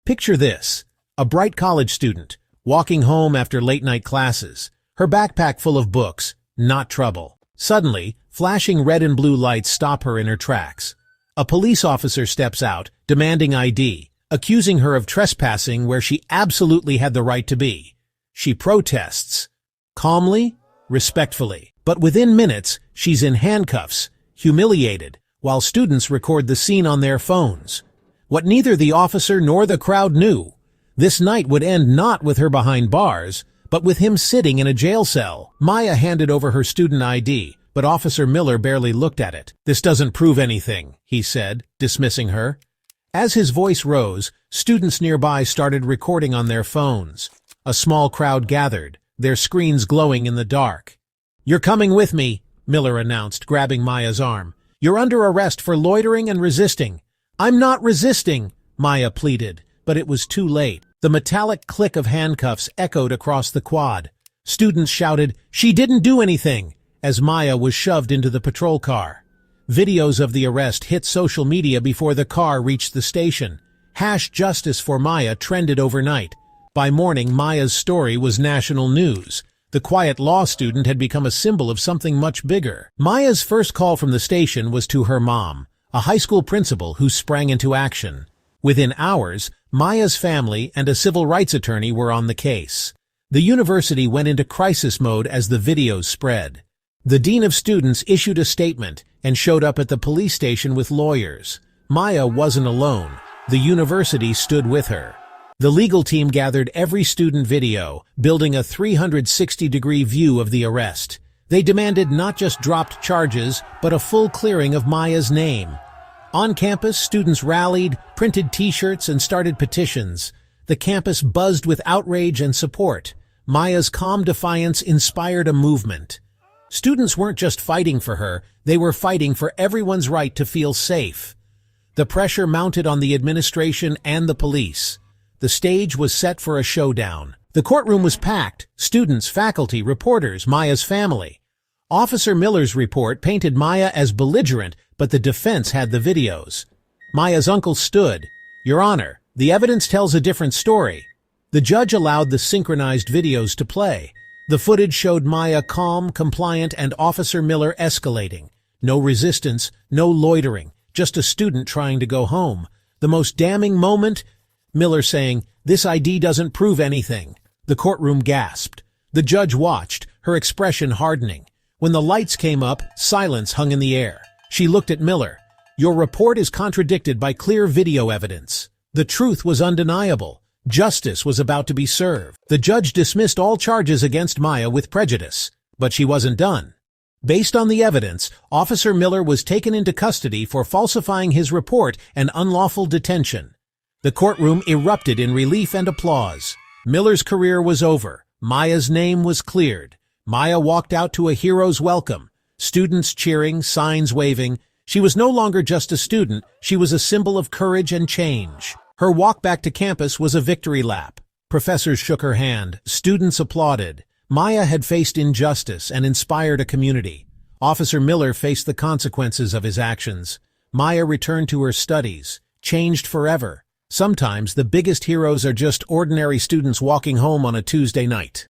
Picture this: a bright college student, walking home after late-night classes, her backpack full of books, not trouble. Suddenly, flashing red and blue lights stop her in her tracks. A police officer steps out, demanding ID, accusing her of trespassing where she absolutely had the right to be. She protests. Calmly, respectfully. But within minutes, she's in handcuffs, humiliated, while students record the scene on their phones. What neither the officer nor the crowd knew: this night would end not with her behind bars, but with him sitting in a jail cell. Maya handed over her student ID, but Officer Miller barely looked at it. "This doesn't prove anything," he said, dismissing her. As his voice rose, students nearby started recording on their phones. A small crowd gathered, their screens glowing in the dark. "You're coming with me," Miller announced, grabbing Maya's arm. "You're under arrest for loitering and resisting." "I'm not resisting," Maya pleaded, but it was too late. The metallic click of handcuffs echoed across the quad. Students shouted, "She didn't do anything," as Maya was shoved into the patrol car. Videos of the arrest hit social media before the car reached the station. #Justice for Maya trended overnight. By morning, Maya's story was national news. The quiet law student had become a symbol of something much bigger. Maya's first call from the station was to her mom, a high school principal who sprang into action. Within hours, Maya's family and a civil rights attorney were on the case. The university went into crisis mode as the videos spread. The dean of students issued a statement and showed up at the police station with lawyers. Maya wasn't alone. The university stood with her. The legal team gathered every student video, building a 360-degree view of the arrest. They demanded not just dropped charges, but a full clearing of Maya's name. On campus, students rallied, printed T-shirts, and started petitions. The campus buzzed with outrage and support. Maya's calm defiance inspired a movement. Students weren't just fighting for her, they were fighting for everyone's right to feel safe. The pressure mounted on the administration and the police. The stage was set for a showdown. The courtroom was packed: students, faculty, reporters, Maya's family. Officer Miller's report painted Maya as belligerent, but the defense had the videos. Maya's uncle stood. "Your Honor, the evidence tells a different story." The judge allowed the synchronized videos to play. The footage showed Maya calm, compliant, and Officer Miller escalating. No resistance, no loitering, just a student trying to go home. The most damning moment? Miller saying, "This ID doesn't prove anything." The courtroom gasped. The judge watched, her expression hardening. When the lights came up, silence hung in the air. She looked at Miller. "Your report is contradicted by clear video evidence." The truth was undeniable. Justice was about to be served. The judge dismissed all charges against Maya with prejudice. But she wasn't done. Based on the evidence, Officer Miller was taken into custody for falsifying his report and unlawful detention. The courtroom erupted in relief and applause. Miller's career was over. Maya's name was cleared. Maya walked out to a hero's welcome. Students cheering, signs waving. She was no longer just a student, she was a symbol of courage and change. Her walk back to campus was a victory lap. Professors shook her hand. Students applauded. Maya had faced injustice and inspired a community. Officer Miller faced the consequences of his actions. Maya returned to her studies, changed forever. Sometimes the biggest heroes are just ordinary students walking home on a Tuesday night.